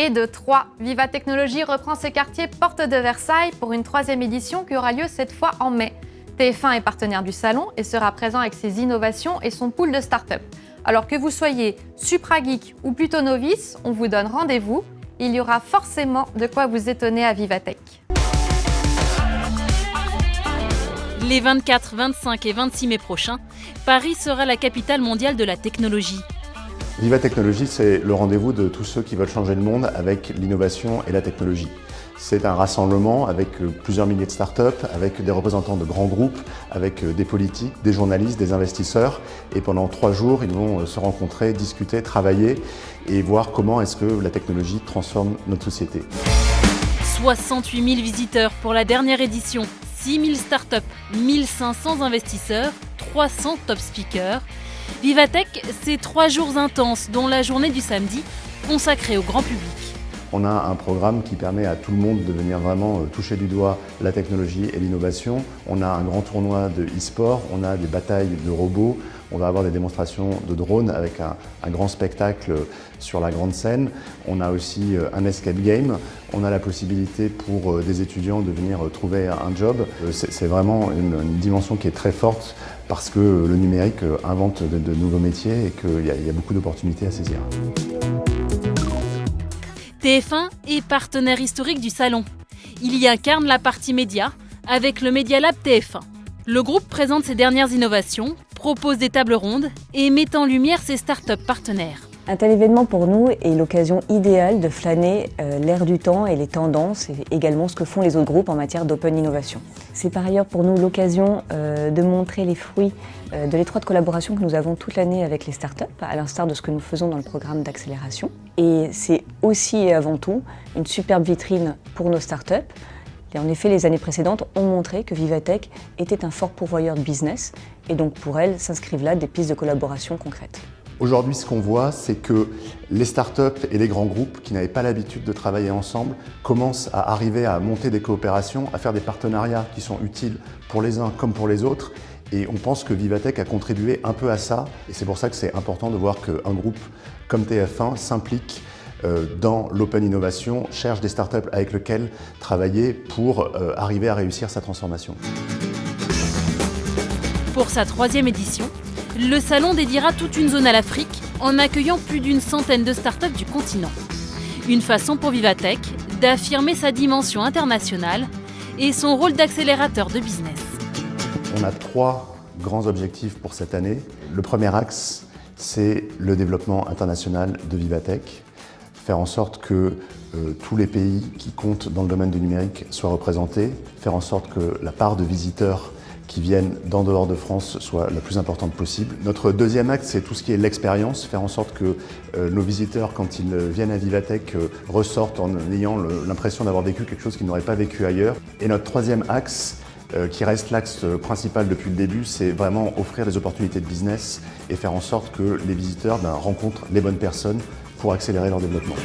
Et de 3, Viva Technologies reprend ses quartiers Porte de Versailles pour une 3e édition qui aura lieu cette fois en mai. TF1 est partenaire du salon et sera présent avec ses innovations et son pool de start-up. Alors que vous soyez supra-geek ou plutôt novice, on vous donne rendez-vous. Il y aura forcément de quoi vous étonner à Vivatech. Les 24, 25 et 26 mai prochains, Paris sera la capitale mondiale de la technologie. Viva Technologies, c'est le rendez-vous de tous ceux qui veulent changer le monde avec l'innovation et la technologie. C'est un rassemblement avec plusieurs milliers de startups, avec des représentants de grands groupes, avec des politiques, des journalistes, des investisseurs. Et pendant 3 jours, ils vont se rencontrer, discuter, travailler et voir comment est-ce que la technologie transforme notre société. 68 000 visiteurs pour la dernière édition, 6 000 startups, 1500 investisseurs, 300 top speakers. Vivatech, c'est 3 jours intenses, dont la journée du samedi, consacrée au grand public. On a un programme qui permet à tout le monde de venir vraiment toucher du doigt la technologie et l'innovation. On a un grand tournoi de e-sport, on a des batailles de robots, on va avoir des démonstrations de drones avec un grand spectacle sur la grande scène. On a aussi un escape game, on a la possibilité pour des étudiants de venir trouver un job. C'est vraiment une dimension qui est très forte parce que le numérique invente de nouveaux métiers et qu'il y a beaucoup d'opportunités à saisir. TF1 est partenaire historique du salon. Il y incarne la partie média avec le Media Lab TF1. Le groupe présente ses dernières innovations, propose des tables rondes et met en lumière ses startups partenaires. Un tel événement pour nous est l'occasion idéale de flâner l'air du temps et les tendances et également ce que font les autres groupes en matière d'open innovation. C'est par ailleurs pour nous l'occasion de montrer les fruits de l'étroite collaboration que nous avons toute l'année avec les startups, à l'instar de ce que nous faisons dans le programme d'accélération. Et c'est aussi et avant tout une superbe vitrine pour nos startups. Et en effet, les années précédentes ont montré que Vivatech était un fort pourvoyeur de business et donc pour elles s'inscrivent là des pistes de collaboration concrètes. Aujourd'hui, ce qu'on voit, c'est que les startups et les grands groupes qui n'avaient pas l'habitude de travailler ensemble commencent à arriver à monter des coopérations, à faire des partenariats qui sont utiles pour les uns comme pour les autres. Et on pense que Vivatech a contribué un peu à ça. Et c'est pour ça que c'est important de voir qu'un groupe comme TF1 s'implique dans l'open innovation, cherche des startups avec lesquelles travailler pour arriver à réussir sa transformation. Pour sa 3e édition, le salon dédiera toute une zone à l'Afrique en accueillant plus d'une centaine de startups du continent. Une façon pour Vivatech d'affirmer sa dimension internationale et son rôle d'accélérateur de business. On a 3 grands objectifs pour cette année. Le premier axe, c'est le développement international de Vivatech. Faire en sorte que tous les pays qui comptent dans le domaine du numérique soient représentés. Faire en sorte que la part de visiteurs qui viennent d'en dehors de France soit la plus importante possible. Notre deuxième axe, c'est tout ce qui est l'expérience, faire en sorte que nos visiteurs, quand ils viennent à Vivatech, ressortent en ayant l'impression d'avoir vécu quelque chose qu'ils n'auraient pas vécu ailleurs. Et notre troisième axe, qui reste l'axe principal depuis le début, c'est vraiment offrir des opportunités de business et faire en sorte que les visiteurs rencontrent les bonnes personnes pour accélérer leur développement.